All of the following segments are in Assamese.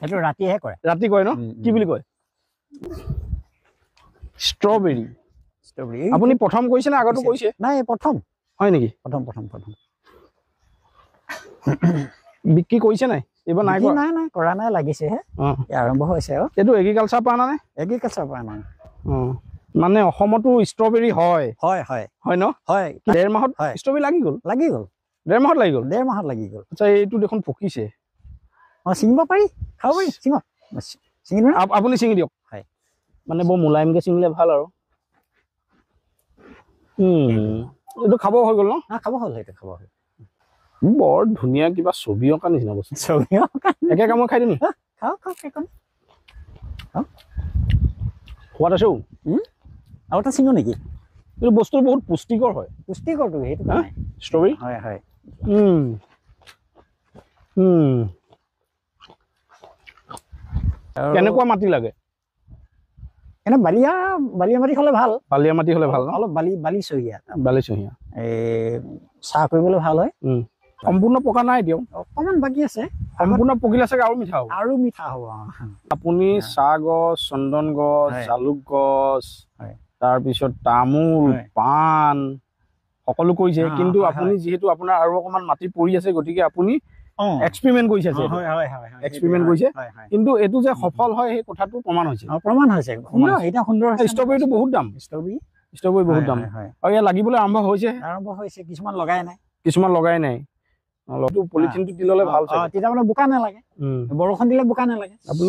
সেইটো ৰাতিহে কৰে ৰাতি কয় ন কি বুলি কয় ষ্ট্ৰবেৰী আপুনি প্ৰথম কৈছে না আগতো কৈছে নাই প্ৰথম হয় নেকি প্ৰথম বিক্ৰী কৰিছে নাই এইবাৰ নাই নাই কৰা নাই লাগিছেহে আৰম্ভ হৈছে আৰু এইটো এগ্ৰিকালচাৰ পৰা আনা নে এগ্ৰিকালচাৰ পৰা আনা মানে অসমতো ষ্ট্ৰবেৰী হয় ন হয় 1.5 মাহত ষ্ট্ৰবেৰী লাগি গ'ল 1.5 মাহত লাগি গ'ল 1.5 মাহত লাগি গ'ল আচ্ছা এইটো দেখোন পকিছে ছিঙিব পাৰি খাব পাৰি ছিঙি আপুনি ছিঙি দিয়ক হয় মানে বৰ মোলায়েমকে ছিঙিলে ভাল আৰু এইটো খাব হৈ গ'ল ন খাব হ'ল সেইটো খাব হ'ল বৰ ধুনীয়া কিবা ছবি অঁকা নিচিনা বস্তু একে কামত খাই দিম খাওক সোৱাদ আছে আৰু এটা ছিঙো নেকি এইটো বস্তু বহুত পুষ্টিকৰ হয় পুষ্টিকৰটো সেইটো ষ্ট্ৰবেৰী হয় কেনেকুৱা মাটি লাগে এনে বালিয়া মাটি হ'লে ভাল বালিয়া মাটি হ'লে ভাল অলপ বালিচহীয়া চাহ কৰিবলৈ ভাল হয় সম্পূৰ্ণ পকা নাই এতিয়াও অকণমান বাকী আছে সম্পূৰ্ণ পকিলে চাগে আৰু মিঠা হ'ব আপুনি চাহ গছ চন্দন গছ জালুক গছ তাৰপিছত তামোল পাণ সকলো কৰিছে কিন্তু আপুনি যিহেতু আপোনাৰ আৰু অকণমান মাটি পৰি আছে গতিকে আপুনি এক্সপেৰিমেণ্ট কৰিছে কিন্তু এইটো যে সফল হয় সেই কথাটো প্ৰমাণ হৈছে ষ্ট্ৰবেৰীটো বহুত দাম ষ্ট্ৰবেৰী বহুত দাম আৰু ইয়াত লাগিবলৈ আৰম্ভ হৈছে কিছুমান লগাই নাই পলিথিনটো দি ল'লে ভাল তেতিয়া মানে বোকা নালাগে বৰষুণ দিলে বোকা নালাগে আপুনি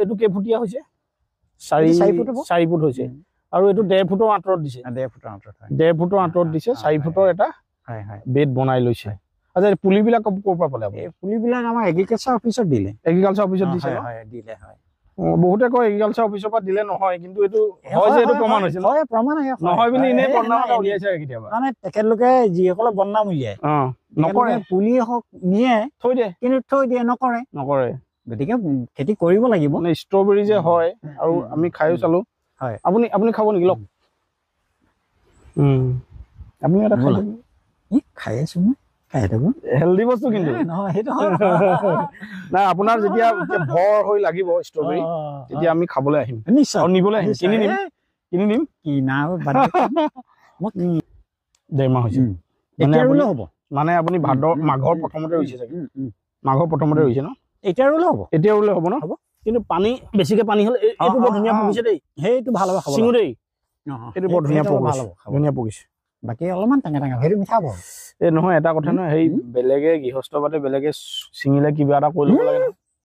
এইটো কেইফুটীয়া হৈছে 4 ফুট হৈছে আৰু এইটো 1.5 ফুটৰ আঁতৰত দিছে 1.5 ফুটৰ আঁতৰত দিছে 4 ফুটৰ এটা বেড বনাই লৈছে আচ্ছা পুলিবিলাক ক'ৰ পৰা পালে আপুনি পুলিবিলাক আমাৰ এগ্ৰিকালচাৰ অফিচত দিলে বহুতে কয় এগ্ৰিকালচাৰ অফিচৰ পৰা দিলে নহয় কিন্তু এইটো হয় যে এইটো প্ৰমাণ হৈছে নহয় বুলি এনেই বদনাম এটা উলিয়াইছে কেতিয়াবা মানে তেখেতলোকে যিসকলে বদনাম উলিয়াই নকৰে পুলি হওক নিয়ে থৈ দিয়ে নকৰে গতিকে খেতি কৰিব লাগিব মানে ষ্ট্ৰবেৰী যে হয় আৰু আমি খাইও চালো আপুনি খাব নেকি লওক আপুনি এটা খাই আছো হেল্ডি বস্তু কিন্তু নাই আপোনাৰ যেতিয়া ভৰ হৈ লাগিব ষ্ট্ৰবেৰী তেতিয়া আমি খাবলৈ আহিম নিশ্চয় নিবলৈ আহিম কিনি নিম ডেৰ মাহ হৈছে মানে আপুনি মাঘৰ প্ৰথমতে ৰুইছে চাগে মাঘৰ প্ৰথমতে ৰুইছে ন এতিয়া ৰুলে হ'ব ন কিন্তু পানী বেছিকে পানী হ'লে এইটো বৰ ধুনীয়া পকিছে দেই সেইটো ভাল হ'ব চিঙো দেই এইটো বৰ ধুনীয়া পকিছে বাকী অলপমান টেঙা সেইটো মিঠা হ'ব নহয় এটা কথা নহয় সেই বেলেগে গৃহস্থ বাদে বেলেগে ছিঙিলে কিবা এটা কৰি ল'ব লাগে